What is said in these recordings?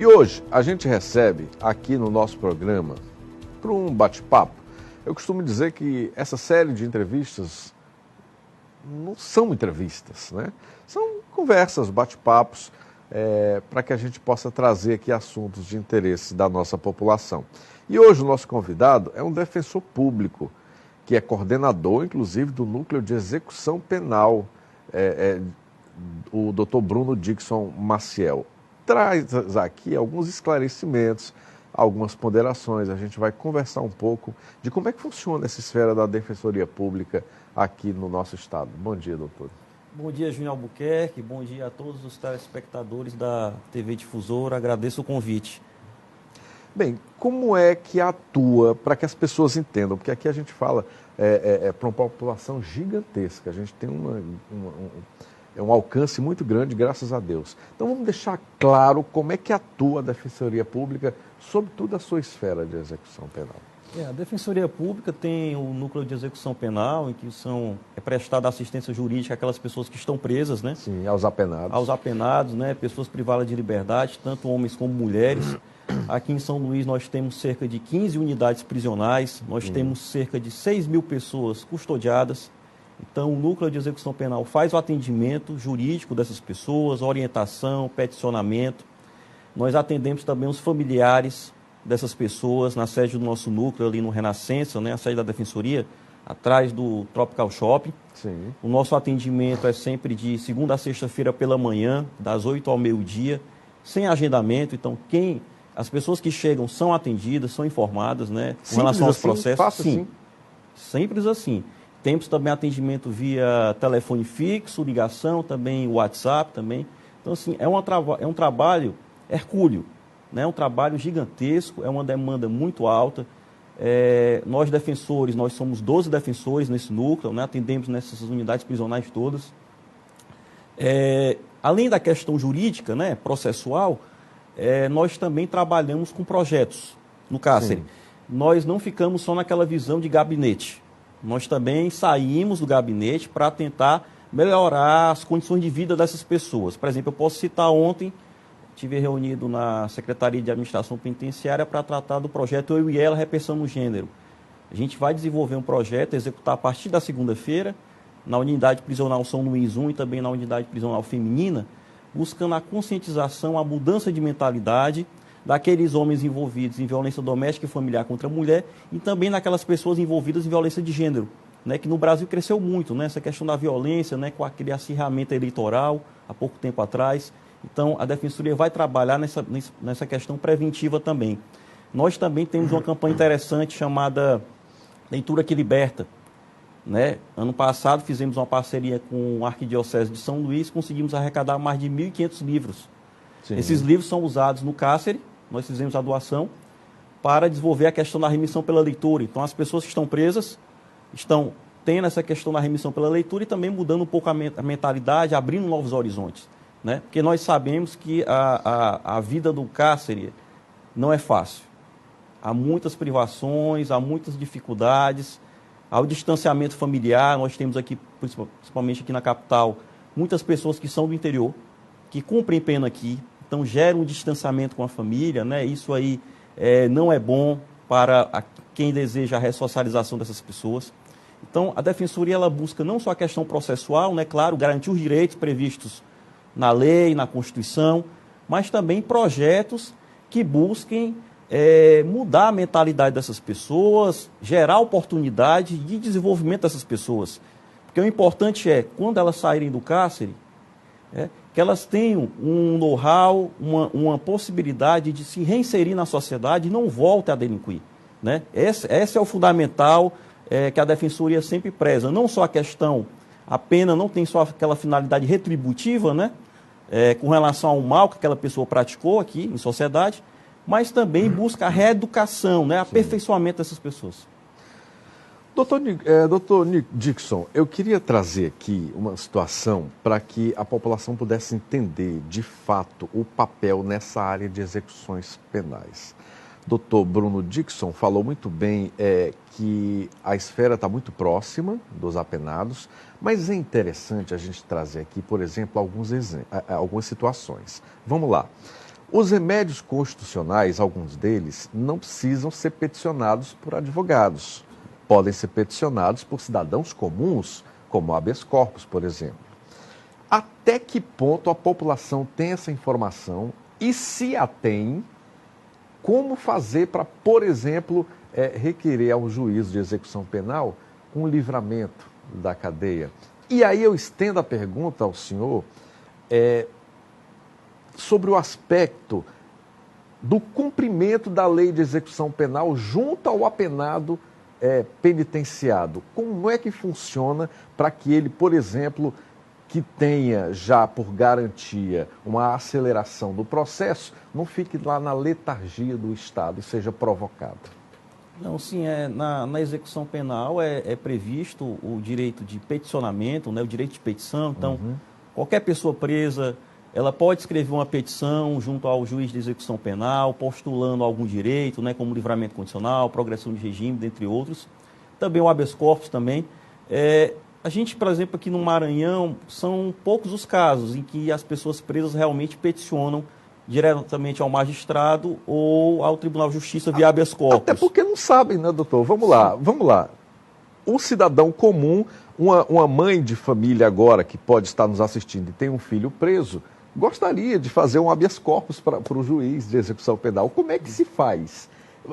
E hoje a gente recebe aqui no nosso programa, para um bate-papo, eu costumo dizer que essa série de entrevistas não são entrevistas, né? São conversas, bate-papos, para que a gente possa trazer aqui assuntos de interesse da nossa população. E hoje o nosso convidado é um defensor público, que é coordenador, inclusive, do Núcleo de Execução Penal, o Dr. Bruno Dickson Maciel. Traz aqui alguns esclarecimentos, algumas ponderações. A gente vai conversar um pouco de como é que funciona essa esfera da Defensoria Pública aqui no nosso estado. Bom dia, doutor. Bom dia, Júnior Albuquerque. Bom dia a todos os telespectadores da TV Difusora. Agradeço o convite. Bem, como é que atua para que as pessoas entendam? Porque aqui a gente fala para uma população gigantesca. A gente tem um alcance muito grande, graças a Deus. Então vamos deixar claro como é que atua a Defensoria Pública, sobretudo a sua esfera de execução penal. A Defensoria Pública tem o Núcleo de Execução Penal, em que é prestada assistência jurídica àquelas pessoas que estão presas, né? Sim, aos apenados. Aos apenados, né? Pessoas privadas de liberdade, tanto homens como mulheres. Aqui em São Luís nós temos cerca de 15 unidades prisionais, nós temos cerca de 6 mil pessoas custodiadas. Então, o Núcleo de Execução Penal faz o atendimento jurídico dessas pessoas, orientação, peticionamento. Nós atendemos também os familiares dessas pessoas na sede do nosso núcleo, ali no Renascença, né, a sede da Defensoria, atrás do Tropical Shopping. Sim. O nosso atendimento é sempre de segunda a sexta-feira pela manhã, das 8 ao meio-dia, sem agendamento. Então, as pessoas que chegam são atendidas, são informadas, né, com relação aos processos. Fácil, sim, simples assim. Temos também atendimento via telefone fixo, ligação, também WhatsApp também. Então, assim, é um trabalho hercúleo, né? É um trabalho gigantesco, é uma demanda muito alta. Nós defensores, nós somos 12 defensores nesse núcleo, né? Atendemos nessas unidades prisionais todas. Além da questão jurídica, né, processual, nós também trabalhamos com projetos no cárcere. Sim. Nós não ficamos só naquela visão de gabinete. Nós também saímos do gabinete para tentar melhorar as condições de vida dessas pessoas. Por exemplo, eu posso citar ontem, estive reunido na Secretaria de Administração Penitenciária para tratar do projeto Eu e Ela, Repensando o Gênero. A gente vai desenvolver um projeto, executar a partir da segunda-feira, na unidade prisional São Luís 1 e também na unidade prisional feminina, buscando a conscientização, a mudança de mentalidade daqueles homens envolvidos em violência doméstica e familiar contra a mulher e também daquelas pessoas envolvidas em violência de gênero, né, que no Brasil cresceu muito, né, essa questão da violência, né, com aquele acirramento eleitoral há pouco tempo atrás. Então, a Defensoria vai trabalhar nessa questão preventiva também. Nós também temos uma campanha interessante chamada Leitura que Liberta. Né? Ano passado fizemos uma parceria com a Arquidiocese de São Luís, conseguimos arrecadar mais de 1.500 livros. Sim. Esses livros são usados no cárcere, nós fizemos a doação para desenvolver a questão da remissão pela leitura. Então, as pessoas que estão presas estão tendo essa questão da remissão pela leitura e também mudando um pouco a mentalidade, abrindo novos horizontes. Né? Porque nós sabemos que a vida do cárcere não é fácil. Há muitas privações, há muitas dificuldades, há o distanciamento familiar. Nós temos aqui, principalmente aqui na capital, muitas pessoas que são do interior, que cumprem pena aqui, então gera um distanciamento com a família, né? Isso aí não é bom para quem deseja a ressocialização dessas pessoas. Então, a Defensoria ela busca não só a questão processual, né? Claro, garantir os direitos previstos na lei, na Constituição, mas também projetos que busquem mudar a mentalidade dessas pessoas, gerar oportunidade de desenvolvimento dessas pessoas. Porque o importante quando elas saírem do cárcere, que elas tenham um know-how, uma possibilidade de se reinserir na sociedade e não voltem a delinquir. Né? Esse é o fundamental que a Defensoria sempre preza. Não só a questão, a pena não tem só aquela finalidade retributiva, né? Com relação ao mal que aquela pessoa praticou aqui em sociedade, mas também busca a reeducação, né? Aperfeiçoamento dessas pessoas. Doutor Dickson, eu queria trazer aqui uma situação para que a população pudesse entender, de fato, o papel nessa área de execuções penais. Doutor Bruno Dickson falou muito bem que a esfera está muito próxima dos apenados, mas é interessante a gente trazer aqui, por exemplo, algumas situações. Vamos lá. Os remédios constitucionais, alguns deles, não precisam ser peticionados por advogados. Podem ser peticionados por cidadãos comuns, como habeas corpus, por exemplo. Até que ponto a população tem essa informação e, se a tem, como fazer para, por exemplo, requerer ao juízo de execução penal um livramento da cadeia? E aí eu estendo a pergunta ao senhor sobre o aspecto do cumprimento da lei de execução penal junto ao apenado penitenciado. Como é que funciona para que ele, por exemplo, que tenha já por garantia uma aceleração do processo, não fique lá na letargia do Estado e seja provocado? Não, sim, na execução penal é previsto o direito de peticionamento, né, o direito de petição. Então, qualquer pessoa presa, ela pode escrever uma petição junto ao juiz de execução penal, postulando algum direito, né, como livramento condicional, progressão de regime, dentre outros. Também o habeas corpus também. A gente, por exemplo, aqui no Maranhão, são poucos os casos em que as pessoas presas realmente peticionam diretamente ao magistrado ou ao Tribunal de Justiça via habeas corpus. Até porque não sabem, né, doutor? Vamos lá. O cidadão comum, uma mãe de família agora que pode estar nos assistindo e tem um filho preso, gostaria de fazer um habeas corpus para o juiz de execução penal. Como é que se faz?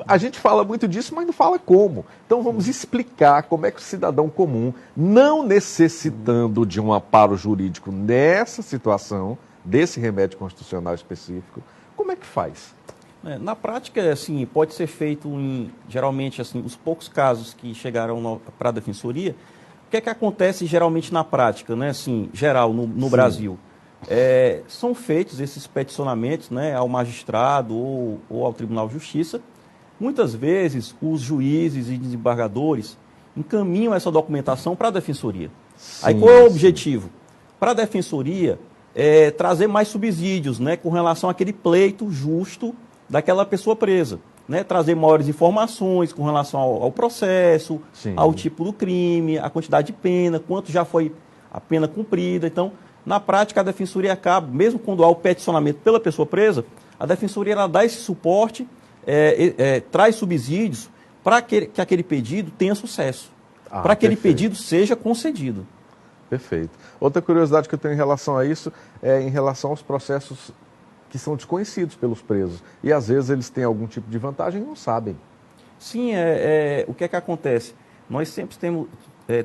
A gente fala muito disso, mas não fala como. Então vamos explicar como é que o cidadão comum, não necessitando de um amparo jurídico nessa situação, desse remédio constitucional específico, como é que faz? Na prática, assim, pode ser feito geralmente, assim, os poucos casos que chegaram para a defensoria. O que é que acontece geralmente na prática, né, assim, geral, no Brasil? São feitos esses peticionamentos, né, ao magistrado ou ao Tribunal de Justiça. Muitas vezes, os juízes e desembargadores encaminham essa documentação para a defensoria. Sim, aí qual é o objetivo? Para a defensoria, trazer mais subsídios, né, com relação àquele pleito justo daquela pessoa presa. Né, trazer maiores informações com relação ao processo, sim, ao tipo do crime, a quantidade de pena, quanto já foi a pena cumprida. Então, na prática, a defensoria acaba, mesmo quando há o peticionamento pela pessoa presa, a defensoria ela dá esse suporte, traz subsídios para que aquele pedido tenha sucesso, para que aquele pedido seja concedido. Perfeito. Outra curiosidade que eu tenho em relação a isso é em relação aos processos que são desconhecidos pelos presos. E às vezes eles têm algum tipo de vantagem e não sabem. Sim, o que é que acontece? Nós sempre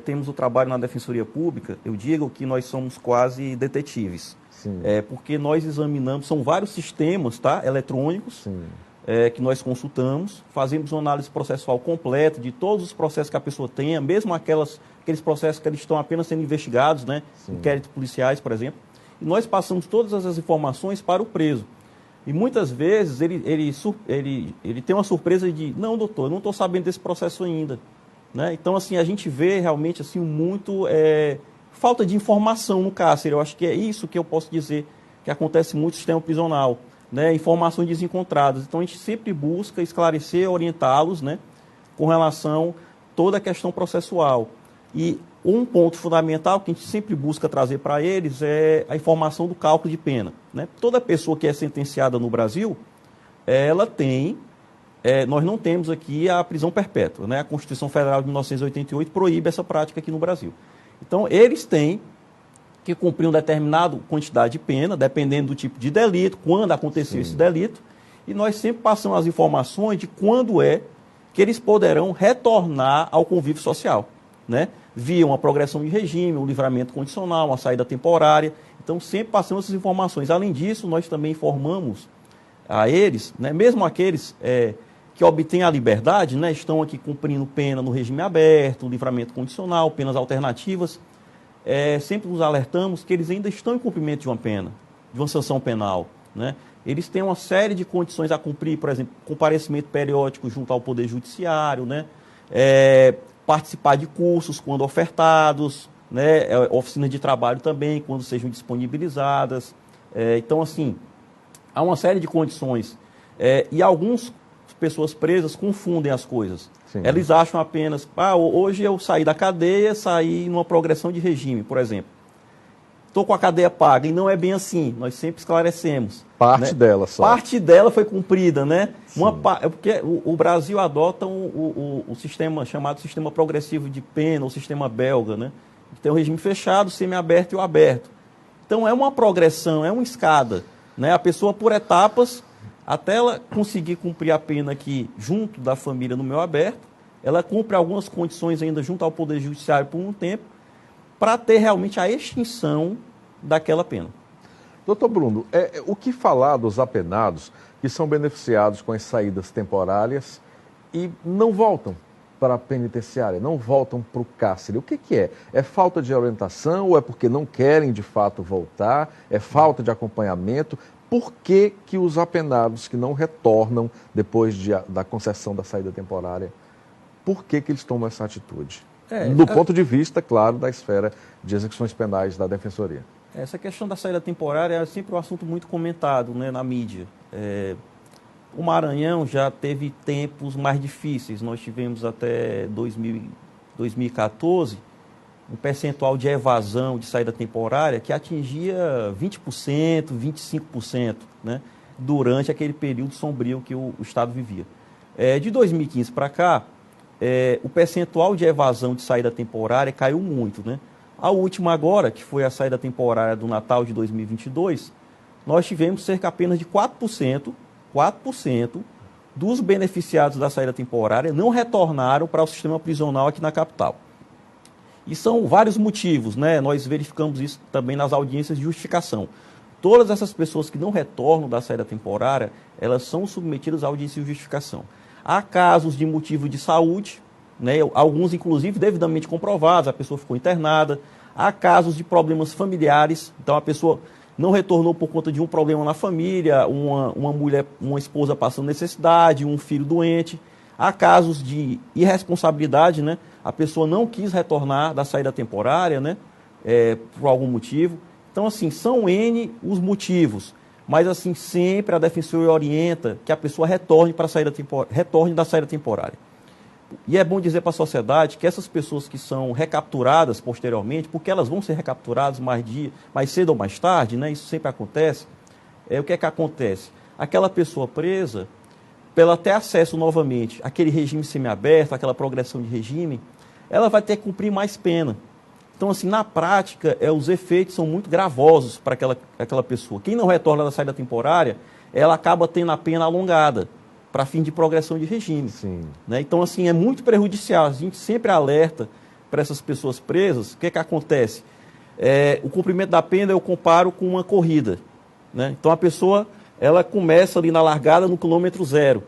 temos o trabalho na Defensoria Pública, eu digo que nós somos quase detetives. Sim. Porque nós examinamos, são vários sistemas, tá, eletrônicos, sim, que nós consultamos, fazemos uma análise processual completa de todos os processos que a pessoa tenha, mesmo aqueles processos que eles estão apenas sendo investigados, né, inquéritos policiais, por exemplo. E nós passamos todas as informações para o preso. E muitas vezes ele tem uma surpresa de, não, doutor, eu não estou sabendo desse processo ainda. Né? Então, assim, a gente vê realmente assim, muito falta de informação no cárcere. Eu acho que é isso que eu posso dizer que acontece muito no sistema prisional. Né? Informações desencontradas. Então, a gente sempre busca esclarecer, orientá-los, né, com relação a toda a questão processual. E um ponto fundamental que a gente sempre busca trazer para eles é a informação do cálculo de pena. Né? Toda pessoa que é sentenciada no Brasil, ela tem, nós não temos aqui a prisão perpétua. Né? A Constituição Federal de 1988 proíbe essa prática aqui no Brasil. Então, eles têm que cumprir uma determinada quantidade de pena, dependendo do tipo de delito, quando aconteceu esse delito, e nós sempre passamos as informações de quando que eles poderão retornar ao convívio social, né? Via uma progressão de regime, um livramento condicional, uma saída temporária. Então, sempre passamos essas informações. Além disso, nós também informamos a eles, né, mesmo aqueles que obtêm a liberdade, né, estão aqui cumprindo pena no regime aberto, livramento condicional, penas alternativas, sempre nos alertamos que eles ainda estão em cumprimento de uma pena, de uma sanção penal. Né? Eles têm uma série de condições a cumprir, por exemplo, comparecimento periódico junto ao Poder Judiciário, né? Participar de cursos quando ofertados, né? Oficinas de trabalho também, quando sejam disponibilizadas. Então, assim, há uma série de condições. E algumas pessoas presas confundem as coisas. Sim. Eles acham apenas, hoje eu saí da cadeia, saí numa progressão de regime, por exemplo. estou com a cadeia paga. E não é bem assim, nós sempre esclarecemos. Parte dela só. Parte dela foi cumprida, né? Porque o Brasil adota o sistema chamado sistema progressivo de pena, o sistema belga, né? Tem o regime fechado, o semiaberto e o aberto. Então é uma progressão, é uma escada, né? A pessoa por etapas, até ela conseguir cumprir a pena aqui junto da família no meio aberto, ela cumpre algumas condições ainda junto ao Poder Judiciário por um tempo, para ter realmente a extinção daquela pena. Doutor Bruno, o que falar dos apenados que são beneficiados com as saídas temporárias e não voltam para a penitenciária, não voltam para o cárcere? O que é? É falta de orientação ou é porque não querem de fato voltar? É falta de acompanhamento? Por que os apenados que não retornam depois da concessão da saída temporária, por que eles tomam essa atitude? Do ponto de vista, claro, da esfera de execuções penais da Defensoria. Essa questão da saída temporária é sempre um assunto muito comentado, né, na mídia. O Maranhão já teve tempos mais difíceis. Nós tivemos até 2014 um percentual de evasão de saída temporária que atingia 20%, 25%, né, durante aquele período sombrio que o Estado vivia. De 2015 para cá, o percentual de evasão de saída temporária caiu muito, né? A última agora, que foi a saída temporária do Natal de 2022, nós tivemos cerca apenas de 4% dos beneficiados da saída temporária não retornaram para o sistema prisional aqui na capital. E são vários motivos, né? Nós verificamos isso também nas audiências de justificação. Todas essas pessoas que não retornam da saída temporária, elas são submetidas à audiência de justificação. Há casos de motivo de saúde, né? Alguns inclusive devidamente comprovados, a pessoa ficou internada. Há casos de problemas familiares, então a pessoa não retornou por conta de um problema na família, uma esposa passando necessidade, um filho doente. Há casos de irresponsabilidade, né? A pessoa não quis retornar da saída temporária, né? Por algum motivo. Então, assim, são N os motivos, mas assim, sempre a Defensoria orienta que a pessoa retorne da saída temporária. E é bom dizer para a sociedade que essas pessoas que são recapturadas posteriormente, porque elas vão ser recapturadas mais cedo ou mais tarde, né? Isso sempre acontece. O que é que acontece? Aquela pessoa presa, para ela ter acesso novamente àquele regime semiaberto, àquela progressão de regime, ela vai ter que cumprir mais pena. Então, assim, na prática, os efeitos são muito gravosos para aquela pessoa. Quem não retorna da saída temporária, ela acaba tendo a pena alongada, para fim de progressão de regime. Sim. Né? Então, assim, é muito prejudicial. A gente sempre alerta para essas pessoas presas. O que é que acontece? O cumprimento da pena eu comparo com uma corrida. Né? Então, a pessoa ela começa ali na largada no quilômetro 0.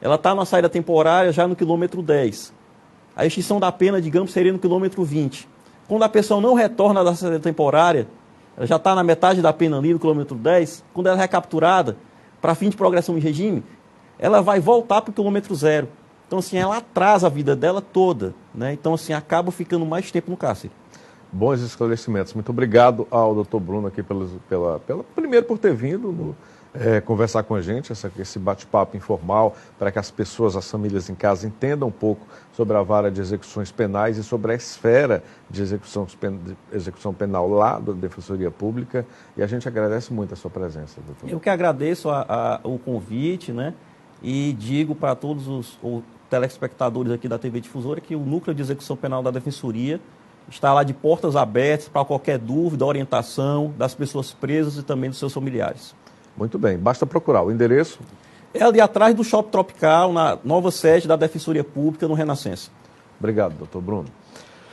Ela está na saída temporária já no quilômetro 10. A extinção da pena, digamos, seria no quilômetro 20. Quando a pessoa não retorna da saída temporária, ela já está na metade da pena ali no quilômetro 10, quando ela é recapturada para fim de progressão de regime, ela vai voltar para o quilômetro 0. Então, assim, ela atrasa a vida dela toda, né? Então, assim, acaba ficando mais tempo no cárcere. Bons esclarecimentos. Muito obrigado ao doutor Bruno aqui primeiro por ter vindo conversar com a gente, esse bate-papo informal, para que as pessoas, as famílias em casa entendam um pouco sobre a vara de execuções penais e sobre a esfera de execução penal lá da Defensoria Pública. E a gente agradece muito a sua presença, doutor. Eu que agradeço o convite, né? E digo para todos os telespectadores aqui da TV Difusora que o Núcleo de Execução Penal da Defensoria está lá de portas abertas para qualquer dúvida, orientação das pessoas presas e também dos seus familiares. Muito bem, basta procurar. O endereço? É ali atrás do Shopping Tropical, na nova sede da Defensoria Pública, no Renascença. Obrigado, doutor Bruno.